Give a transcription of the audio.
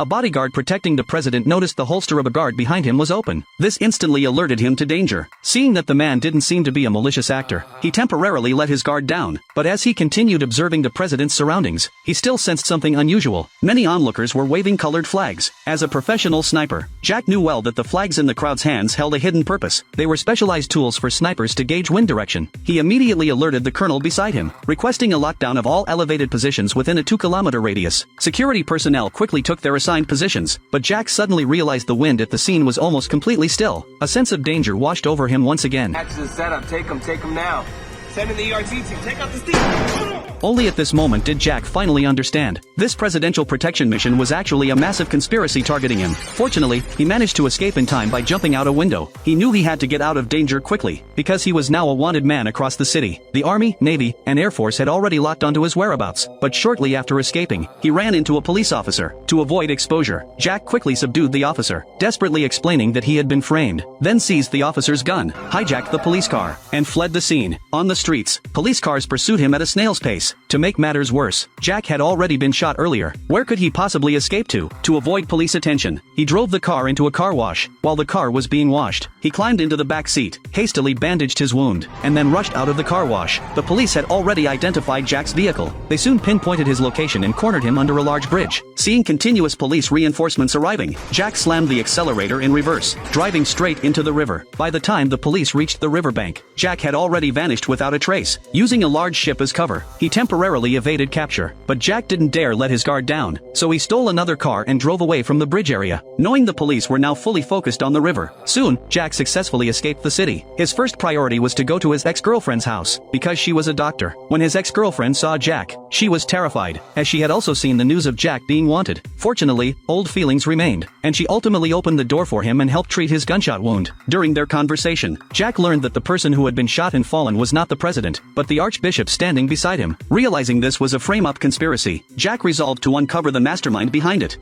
A bodyguard protecting the president noticed the holster of a guard behind him was open. This instantly alerted him to danger. Seeing that the man didn't seem to be a malicious actor, he temporarily let his guard down. But as he continued observing the president's surroundings, he still sensed something unusual. Many onlookers were waving colored flags. As a professional sniper, Jack knew well that the flags in the crowd's hands held a hidden purpose. They were specialized tools for snipers to gauge wind direction. He immediately alerted the colonel beside him, requesting a lockdown of all elevated positions within a 2-kilometer radius. Security personnel quickly took their assigned positions, but Jack suddenly realized the wind at the scene was almost completely still. A sense of danger washed over him once again. Action set up, take him now. Send in the ERT team, take out the steam. Only at this moment did Jack finally understand. This presidential protection mission was actually a massive conspiracy targeting him. Fortunately, he managed to escape in time by jumping out a window. He knew he had to get out of danger quickly, because he was now a wanted man across the city. The Army, Navy, and Air Force had already locked onto his whereabouts, but shortly after escaping, he ran into a police officer. To avoid exposure, Jack quickly subdued the officer, desperately explaining that he had been framed, then seized the officer's gun, hijacked the police car, and fled the scene. On the streets, police cars pursued him at a snail's pace. To make matters worse, Jack had already been shot earlier. Where could he possibly escape to? To avoid police attention, he drove the car into a car wash. While the car was being washed, he climbed into the back seat, hastily bandaged his wound, and then rushed out of the car wash. The police had already identified Jack's vehicle. They soon pinpointed his location and cornered him under a large bridge. Seeing continuous police reinforcements arriving, Jack slammed the accelerator in reverse, driving straight into the river. By the time the police reached the riverbank, Jack had already vanished without a trace. Using a large ship as cover, he temporarily evaded capture. But Jack didn't dare let his guard down, so he stole another car and drove away from the bridge area. Knowing the police were now fully focused on the river, soon, Jack successfully escaped the city. His first priority was to go to his ex-girlfriend's house, because she was a doctor. When his ex-girlfriend saw Jack, she was terrified, as she had also seen the news of Jack being wanted. Fortunately, old feelings remained, and she ultimately opened the door for him and helped treat his gunshot wound. During their conversation, Jack learned that the person who had been shot and fallen was not the president, but the archbishop standing beside him. Realizing this was a frame-up conspiracy, Jack resolved to uncover the mastermind behind it.